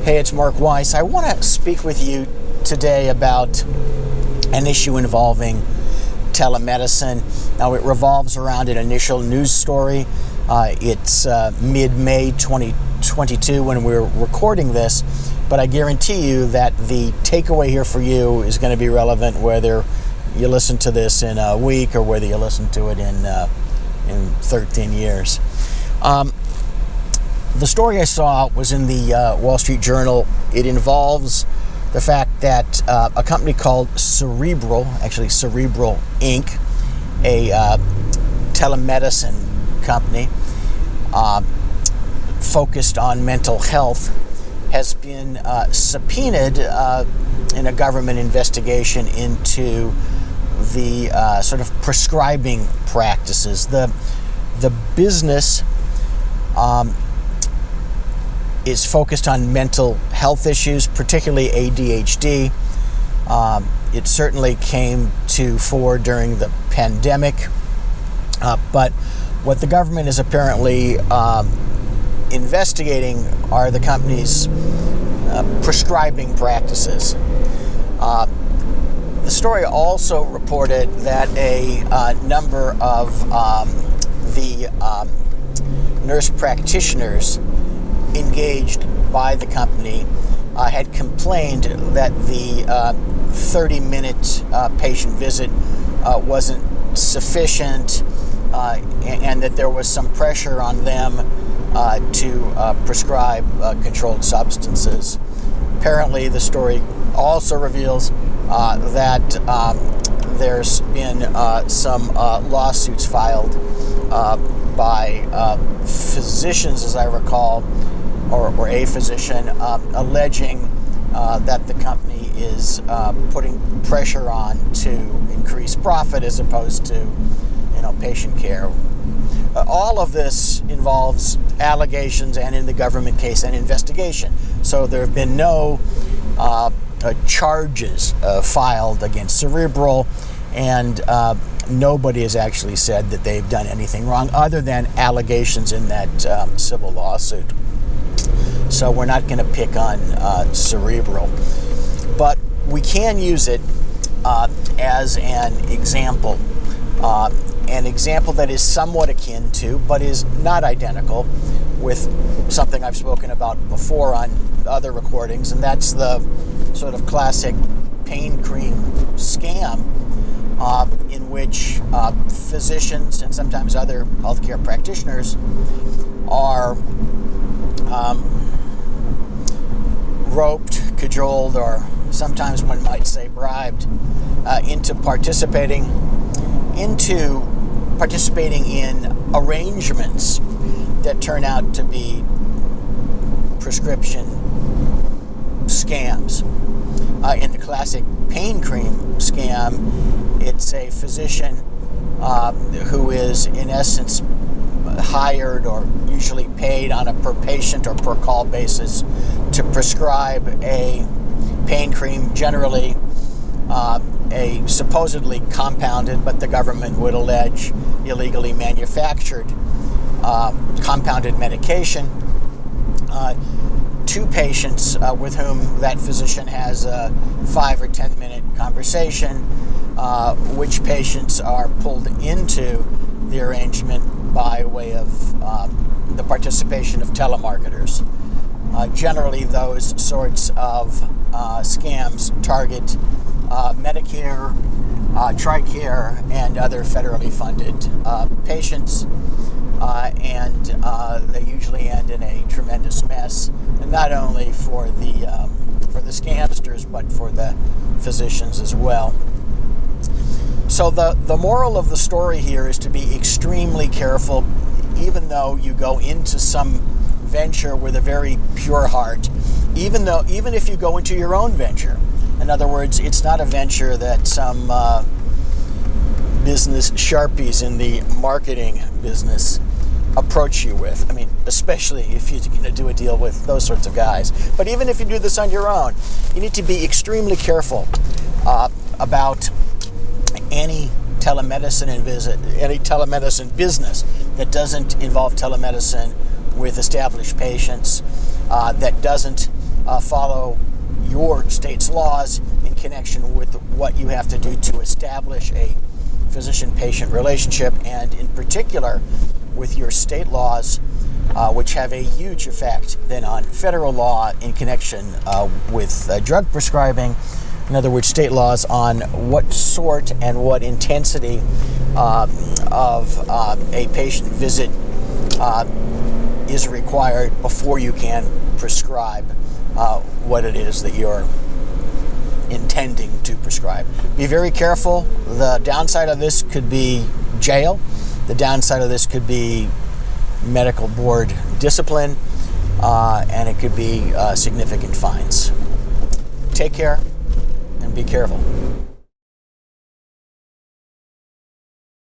Hey, it's Mark Weiss. I want to speak with you today about an issue involving telemedicine. Now, it revolves around an initial news story. It's mid-May 2022 when we're recording this, but I guarantee you that the takeaway here for you is going to be relevant whether you listen to this in a week or whether you listen to it in 13 years. The story I saw was in the Wall Street Journal. It involves the fact that a company called Cerebral Inc., a telemedicine company focused on mental health, has been subpoenaed in a government investigation into the sort of prescribing practices. The business is focused on mental health issues, particularly ADHD. It certainly came to fore during the pandemic, but what the government is apparently investigating are the company's prescribing practices. The story also reported that a number of the nurse practitioners engaged by the company had complained that the 30-minute patient visit wasn't sufficient and that there was some pressure on them to prescribe controlled substances. Apparently, the story also reveals that there's been some lawsuits filed by physicians, as I recall, or a physician, alleging that the company is putting pressure on to increase profit as opposed to, patient care. All of this involves allegations and, in the government case, an investigation. So there have been no charges filed against Cerebral, and nobody has actually said that they've done anything wrong other than allegations in that civil lawsuit. So we're not going to pick on Cerebral, but we can use it as an example that is somewhat akin to, but is not identical, with something I've spoken about before on other recordings, and that's the sort of classic pain cream scam in which physicians and sometimes other healthcare practitioners are roped, cajoled, or sometimes one might say bribed into participating in arrangements that turn out to be prescription scams. In the classic pain cream scam, it's a physician who is in essence hired or usually paid on a per patient or per call basis to prescribe a pain cream, generally a supposedly compounded, but the government would allege illegally manufactured compounded medication to patients with whom that physician has a 5 or 10 minute conversation, which patients are pulled into the arrangement by way of the participation of telemarketers. Generally, those sorts of scams target Medicare, TRICARE, and other federally funded patients, and they usually end in a tremendous mess, and not only for the scamsters, but for the physicians as well. So the moral of the story here is to be extremely careful, even though you go into some venture with a very pure heart, even if you go into your own venture. In other words, it's not a venture that some business sharpies in the marketing business approach you with. I mean, especially if you're going to do a deal with those sorts of guys. But even if you do this on your own, you need to be extremely careful about any telemedicine business that doesn't involve telemedicine with established patients, that doesn't follow your state's laws in connection with what you have to do to establish a physician-patient relationship, and in particular with your state laws, which have a huge effect then on federal law in connection with drug prescribing. In other words, state laws on what sort and what intensity of a patient visit is required before you can prescribe what it is that you're intending to prescribe. Be very careful. The downside of this could be jail. The downside of this could be medical board discipline, and it could be significant fines. Take care and be careful.